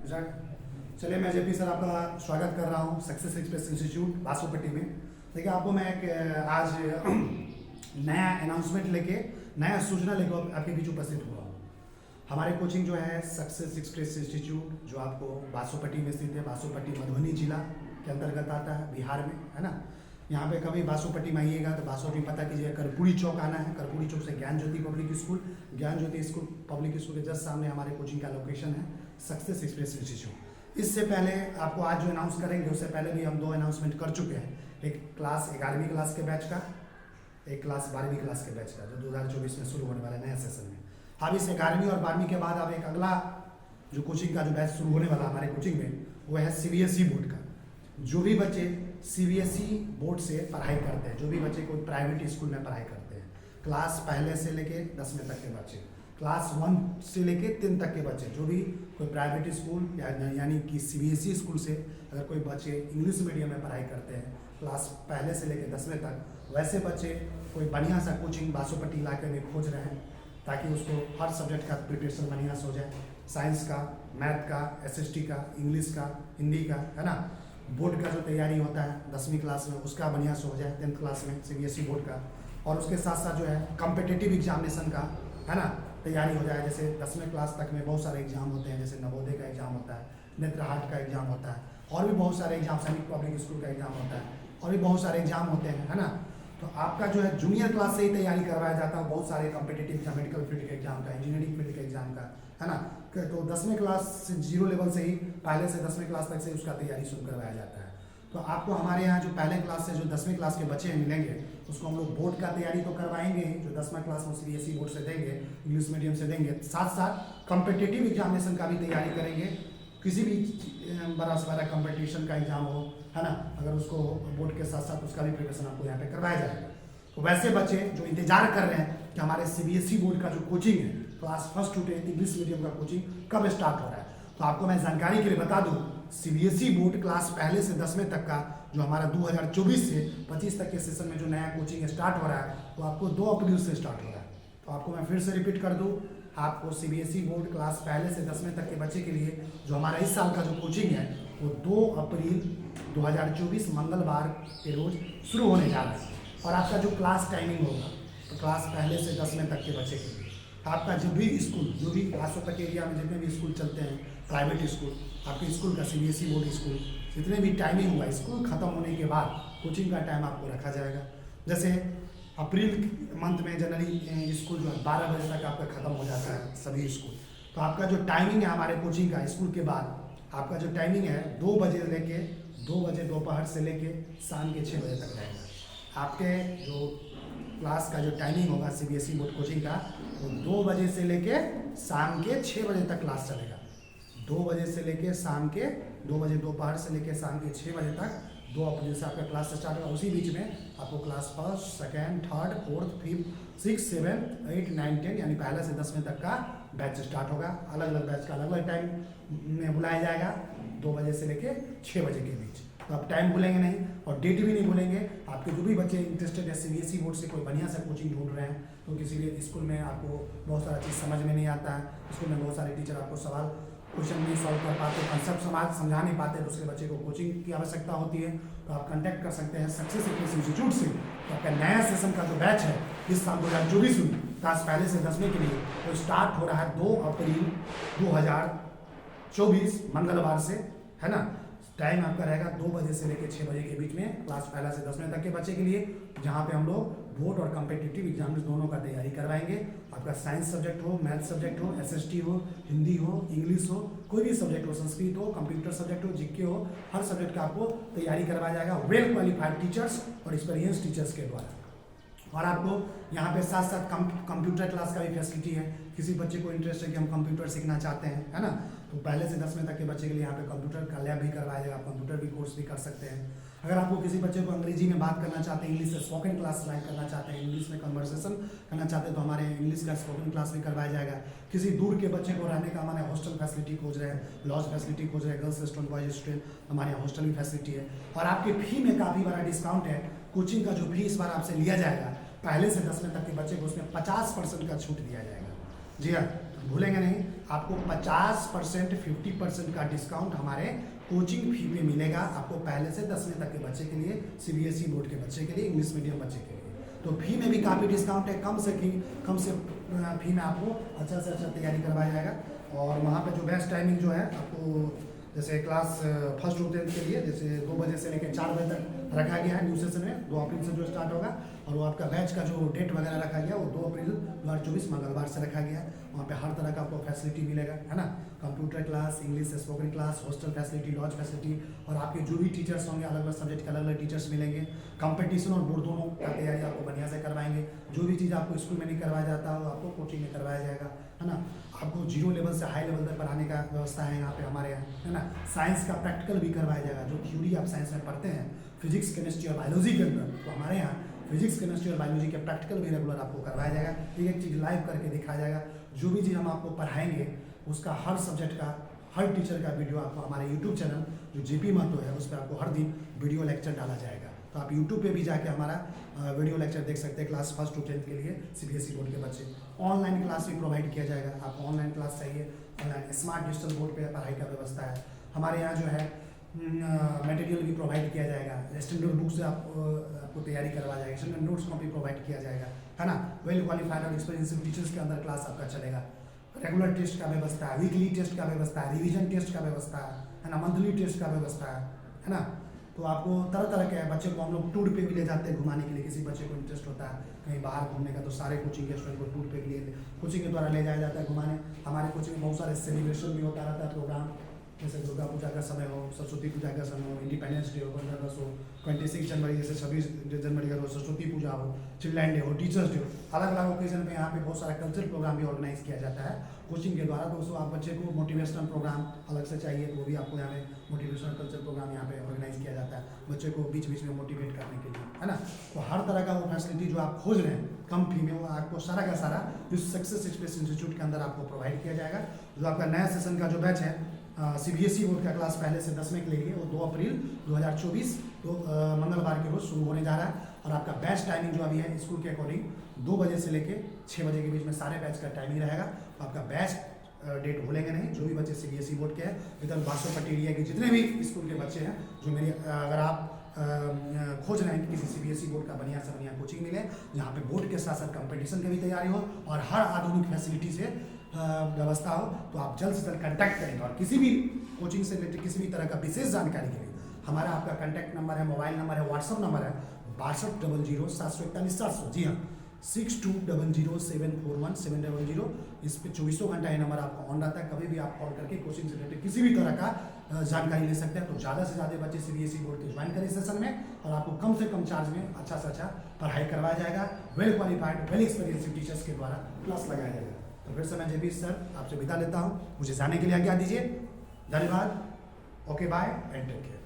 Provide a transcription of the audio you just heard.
चलिए, मैं JP sir आपका स्वागत कर रहा हूँ सक्सेस एक्सप्रेस इंस्टीट्यूट बासोपट्टी में। देखिए, आपको मैं एक आज नया अनाउंसमेंट लेके, नया सूचना लेकर आपके बीच उपस्थित हुआ हूँ। हमारे कोचिंग जो है सक्सेस एक्सप्रेस इंस्टीट्यूट, जो आपको बासोपट्टी में स्थित है, बासोपट्टी मधुबनी जिला के अंतर्गत आता है, बिहार में, है ना। यहाँ पे कभी बासोपट्टी में आइएगा तो बासोपट्टी पता कीजिए, कर्पूरी चौक आना है। कर्पूरी चौक से ज्ञान ज्योति पब्लिक स्कूल, ज्ञान ज्योति स्कूल पब्लिक स्कूल के जस्ट सामने हमारे कोचिंग का लोकेशन है, सक्सेस एक्सप्रेस इंस्टीट्यूट। इससे पहले आपको आज जो अनाउंस करेंगे, उससे पहले भी हम 2 अनाउंसमेंट कर चुके हैं। एक क्लास 11वीं क्लास के बैच का, एक क्लास 12वीं क्लास के बैच का, जो 2024 में शुरू होने वाला है नया सेशन में। अब इस 11वीं और 12वीं के बाद अब एक अगला जो कोचिंग का जो बैच शुरू होने वाला हमारे कोचिंग में, वो है सीबीएसई बोर्ड का। जो भी बच्चे सीबीएसई बोर्ड से पढ़ाई करते हैं, जो भी बच्चे कोई प्राइवेट स्कूल में पढ़ाई करते हैं, क्लास पहले से लेके 10वीं तक के बच्चे, क्लास 1 से लेके 3 तक के बच्चे, जो भी कोई प्राइवेट स्कूल यानी कि सीबीएसई स्कूल से अगर कोई बच्चे इंग्लिश मीडियम में पढ़ाई करते हैं, क्लास पहले से लेके 10वीं तक, वैसे बच्चे कोई बढ़िया सा कोचिंग बासोपट्टी इलाके में खोज रहे हैं, ताकि उसको हर सब्जेक्ट का प्रिपरेशन बढ़िया से हो जाए। साइंस का, मैथ का, एसएसटी का, इंग्लिश का, हिंदी का, है ना। बोर्ड का जो तैयारी होता है 10वीं क्लास में, उसका बढ़िया से हो जाए 10th क्लास में सीबीएसई बोर्ड का। और उसके साथ साथ जो है कॉम्पिटिटिव एग्जामिनेशन का, है ना, तैयारी हो जाए। जैसे 10वीं क्लास तक में बहुत सारे एग्जाम होते हैं, जैसे नवोदय का एग्जाम होता है, नेत्रहाट का एग्जाम होता है, और भी बहुत सारे एग्जाम, सैनिक पब्लिक स्कूल का एग्जाम होता है, और भी बहुत सारे एग्जाम होते हैं, है ना। तो आपका जो है जूनियर क्लास से ही तैयारी करवाया जाता है बहुत सारे कॉम्पिटिटिव एग्जाम, मेडिकल फील्ड के एग्जाम का, इंजीनियरिंग फील्ड के एग्जाम का, है ना। तो 10वीं क्लास से 0 लेवल से ही, पहले से 10वीं क्लास तक से उसका तैयारी शुरू करवाया जाता है। तो आपको हमारे यहाँ जो पहले क्लास से जो 10वीं क्लास के बच्चे मिलेंगे, उसको हम लोग बोर्ड का तैयारी तो करवाएंगे ही, जो 10वां क्लास में सीबीएसई बोर्ड से देंगे, इंग्लिश मीडियम से देंगे, साथ साथ कॉम्पिटिटिव एग्जामिनेशन का भी तैयारी करेंगे। किसी भी बड़ा से बड़ा कॉम्पिटिशन का एग्जाम हो, है ना, अगर उसको बोर्ड के साथ साथ उसका भी प्रिपरेशन आपको यहाँ पे करवाया जाएगा। तो वैसे बच्चे जो इंतजार कर रहे हैं कि हमारे सीबीएसई बोर्ड का जो कोचिंग है, क्लास 1 to 10 इंग्लिश मीडियम का कोचिंग कब स्टार्ट हो रहा है, तो आपको मैं जानकारी के लिए बता दूं, सीबीएसई बोर्ड क्लास पहले से 10वीं तक का जो हमारा 2024 से 25 तक के सेशन में जो नया कोचिंग स्टार्ट हो रहा है, वो आपको 2 अप्रैल से स्टार्ट हो रहा है। तो आपको मैं फिर से रिपीट कर दूं, आपको सीबीएसई बोर्ड क्लास पहले से 10वीं तक के बच्चे के लिए जो हमारा इस साल का जो कोचिंग है, वो 2 अप्रैल 2024 मंगलवार के रोज शुरू होने जा रहा है। और आपका जो क्लास टाइमिंग होगा, तो क्लास पहले से 10वीं तक के बच्चे के लिए आपका जब भी स्कूल, जो भी बासोपट्टी एरिया में जितने भी स्कूल चलते हैं, प्राइवेट स्कूल, आपके स्कूल का सीबीएसई बोर्ड स्कूल, जितने भी टाइमिंग हुआ, स्कूल खत्म होने के बाद कोचिंग का टाइम आपको रखा जाएगा। जैसे अप्रैल मंथ में जनरली स्कूल जो है 12 बजे तक आपका खत्म हो जाता है सभी स्कूल। तो आपका जो टाइमिंग है हमारे कोचिंग का स्कूल के बाद, आपका जो टाइमिंग है 2 बजे दोपहर से लेके शाम के 6 बजे तक रहेगा। आपके जो क्लास का जो टाइमिंग होगा सीबीएसई बोर्ड कोचिंग का, वो 2 बजे से लेके शाम के 6 बजे तक क्लास चलेगा। 2 बजे से लेके शाम के 2 बजे दोपहर से लेके शाम के 6 बजे तक 2 अप्रैल से आपका क्लास स्टार्ट होगा। उसी बीच में आपको class 1st, 2nd, 3rd, 4th, 5th, 6th, 7th, 8th, 9th, 10th यानी पहले से 10वीं तक का बैच स्टार्ट होगा। अलग अलग बैच का अलग अलग टाइम में बुलाया जाएगा, 2 बजे से लेके 6 बजे के बीच। तो आप टाइम भूलेंगे नहीं और डेट भी नहीं भूलेंगे। आपके जो भी बच्चे इंटरेस्टेड है सीबीएसई बोर्ड से कोई बढ़िया सा कोचिंग ढूंढ रहे हैं, तो किसी भी स्कूल में आपको बहुत सारा चीज़ समझ में नहीं आता है, स्कूल में बहुत सारे टीचर आपको क्वेश्चन नहीं सॉल्व कर पाते, कंसेप्ट समझा नहीं पाते, तो उसके बच्चे को कोचिंग की आवश्यकता होती है। तो आप कांटेक्ट कर सकते हैं सक्सेस एक्सप्रेस इंस्टीट्यूट से। तो आपका नया सेशन का जो बैच है इस साल 2024 में, क्लास पहले से 10वीं के लिए, वो स्टार्ट हो रहा है 2 अप्रैल 2024 मंगलवार से, है ना। टाइम आपका रहेगा 2 बजे से लेकर 6 बजे के बीच में, क्लास पहला से 10वीं तक के बच्चे के लिए, जहाँ पे हम लोग बोर्ड और कॉम्पिटिटिव एग्जाम्स दोनों का तैयारी करवाएंगे। आपका साइंस सब्जेक्ट हो, मैथ सब्जेक्ट हो, एसएसटी हो, हिंदी हो, इंग्लिश हो, कोई भी सब्जेक्ट हो, संस्कृत हो, कंप्यूटर सब्जेक्ट हो, जीके हो, हर सब्जेक्ट का आपको तैयारी करवाया जाएगा वेल क्वालिफाइड टीचर्स और एक्सपीरियंस टीचर्स के द्वारा। और आपको यहाँ पे साथ साथ कंप्यूटर क्लास का भी फैसिलिटी है। किसी बच्चे को इंटरेस्ट है कि हम कंप्यूटर सीखना चाहते हैं, है ना, तो पहले से 10वीं तक के बच्चे के लिए यहाँ पे कंप्यूटर का लैब भी करवाया जाएगा, आप कंप्यूटर भी कोर्स भी कर सकते हैं। अगर आपको किसी बच्चे को अंग्रेजी में बात करना चाहते हैं, इंग्लिश से स्पोकन क्लास ज्वाइन करना चाहते हैं, इंग्लिश में कन्वर्सेशन करना चाहते हैं, तो हमारे इंग्लिश का स्पोकन क्लास भी करवाया जाएगा। किसी दूर के बच्चे को रहने का हमारे हॉस्टल फैसिलिटी खोज रहे हैं, लॉज फैसिलिटी खोज रहे हैं, गर्ल्स स्टूडेंट, बॉयज स्टूडेंट, हमारे यहाँ हॉस्टल भी फैसिलिटी है। और आपकी फी में काफ़ी बड़ा डिस्काउंट है। कोचिंग का जो फी इस बार आपसे लिया जाएगा, पहले से 10वीं तक के बच्चे को उसमें 50% का छूट दिया जाएगा। जी हाँ, भूलेंगे नहीं। आपको 50% 50% का डिस्काउंट हमारे कोचिंग फी पे मिलेगा आपको पहले से 10वीं तक के बच्चे के लिए, सीबीएसई बोर्ड के बच्चे के लिए, इंग्लिश मीडियम बच्चे के लिए। तो फी में भी काफ़ी डिस्काउंट है, कम से फी में आपको अच्छा से अच्छा तैयारी करवाया जाएगा। और वहाँ पे जो बेस्ट टाइमिंग जो है आपको, जैसे क्लास फर्स्ट टू 10th के लिए जैसे 2 बजे से लेकर 4 बजे तक रखा गया है न्यू सेशन में, 2 अप्रैल से जो स्टार्ट होगा। और वो आपका बैच का जो डेट वगैरह रखा गया वो 2 अप्रैल 2024 मंगलवार से रखा गया है। वहाँ पे हर तरह का आपको फैसिलिटी मिलेगा, है ना, computer class, English spoken class, hostel facility, lodge facility, और आपके जो भी टीचर्स होंगे अलग अलग सब्जेक्ट के अलग अलग टीचर्स मिलेंगे। कंपटीशन और बोर्ड दोनों का तैयारी आपको बढ़िया से करवाएंगे। जो भी चीज़ आपको स्कूल में नहीं करवाया जाता हो आपको कोचिंग में करवाया जाएगा, है ना। आपको 0 लेवल से हाई लेवल तक पढ़ाने का व्यवस्था है यहाँ पे हमारे यहाँ, है ना। साइंस का प्रैक्टिकल भी करवाया जाएगा, जो थ्योरी आप साइंस में पढ़ते हैं फिजिक्स केमिस्ट्री और बायोलॉजी के अंदर, तो हमारे यहाँ फिजिक्स केमिस्ट्री और बायोलॉजी के प्रैक्टिकल भी रेगुलर आपको करवाया जाएगा। एक चीज़ लाइव करके दिखाया जाएगा। जो भी चीज़ हम आपको पढ़ाएंगे उसका हर सब्जेक्ट का, हर टीचर का वीडियो आपको हमारे यूट्यूब चैनल जो जेपी महतो है उस पर आपको हर दिन वीडियो लेक्चर डाला जाएगा। तो आप यूट्यूब पे भी जाके हमारा वीडियो लेक्चर देख सकते हैं क्लास फर्स्ट टू 10th के लिए सीबीएसई बोर्ड के बच्चे। ऑनलाइन क्लास भी प्रोवाइड किया जाएगा। आपको ऑनलाइन क्लास चाहिए, ऑनलाइन स्मार्ट डिजिटल बोर्ड पे पढ़ाई का व्यवस्था है। हमारे यहाँ जो है मटेरियल भी प्रोवाइड किया जाएगा। स्टैंडर्ड बुक से आपको तैयारी करवा जाएगा। स्टैंडर्ड नोट्स को भी प्रोवाइड किया जाएगा, है ना। वेल क्वालिफाइड और एक्सपीरियंस टीचर्स के अंदर क्लास आपका चलेगा। रेगुलर टेस्ट का व्यवस्था है, वीकली टेस्ट का व्यवस्था है, रिवीजन टेस्ट का व्यवस्था है ना, मंथली टेस्ट का व्यवस्था है ना। तो आपको तरह तरह के बच्चे को हम लोग टूर पे भी ले जाते हैं घुमाने के लिए। किसी बच्चे को इंटरेस्ट होता है कहीं बाहर घूमने का तो सारे कोचिंग के स्टूडेंट को टूर पे के लिए कोचिंग के द्वारा ले जाया जाता है घुमाने। हमारे कोचिंग में बहुत सारे सेलिब्रेशन भी होता रहता है प्रोग्राम, जैसे दुर्गा पूजा का समय हो, सरस्वती पूजा का समय हो, इंडिपेंडेंस डे हो, 15 अगस्त हो, 26 जनवरी जैसे 26 जनवरी का हो, सरस्वती पूजा हो, चिल्ड्रन डे हो, टीचर्स डे हो, अलग अलग ओकेजन पे यहाँ पे बहुत सारा कल्चरल प्रोग्राम भी ऑर्गेनाइज किया जाता है कोचिंग के द्वारा। तो उसको आप बच्चे को मोटिवेशनल प्रोग्राम अलग से चाहिए तो वो भी आपको यहाँ पे मोटिवेशनल कल्चर प्रोग्राम यहाँ पे ऑर्गेनाइज किया जाता है बच्चे को बीच बीच में मोटिवेट करने के लिए, है ना। तो हर तरह का वो फैसिलिटी जो आप खोज रहे हैं कम फी में वो आपको सारा का सारा इस सक्सेस एक्सप्रेस इंस्टीट्यूट के अंदर आपको प्रोवाइड किया जाएगा। जो आपका नया सेशन का जो बैच है सीबीएसई बोर्ड का क्लास पहले से 10वीं के लिए वो 2 अप्रैल 2024 तो मंगलवार के रोज शुरू होने जा रहा है। और आपका बैच टाइमिंग जो अभी है स्कूल के अकॉर्डिंग 2 बजे से लेके 6 बजे के बीच में सारे बैच का टाइमिंग रहेगा। तो आपका बैच डेट भूलेंगे नहीं। जो भी बच्चे सीबीएसई बोर्ड के हैं विदर्भ बासोपट्टी एरिया के जितने भी स्कूल के बच्चे हैं जो मेरे अगर आप खोज रहे हैं कि किसी सीबीएसई बोर्ड का बढ़िया से बढ़िया कोचिंग मिले जहाँ पे बोर्ड के साथ साथ कंपटीशन की भी तैयारी हो और हर आधुनिक फैसिलिटी से व्यवस्था हो, तो आप जल्द से जल्द कंटैक्ट करेंगे। और किसी भी कोचिंग से रिलेटेड किसी भी तरह का विशेष जानकारी के लिए हमारा आपका कंटैक्ट नंबर है, मोबाइल नंबर है, व्हाट्सअप नंबर है 6200 741 400। जी हाँ 6200 741 इस पर 24 घंटा ये नंबर आपका ऑन रहता है। कभी भी आप कॉल करके कोचिंग से रिलेटेड किसी भी तरह का जानकारी ले सकते हैं। तो ज़्यादा से ज़्यादा बच्चे सीबीएसई बोर्ड के ज्वाइन करें सेशन में और आपको कम से कम चार्ज में अच्छा से अच्छा पढ़ाई करवाया जाएगा। Well qualified well experienced teachers के द्वारा क्लास लगाया जाएगा। तो फिर से मैं जेपी सर आपसे विदा लेता हूँ। मुझे जाने के लिए आज्ञा दीजिए। धन्यवाद। Okay bye and take care.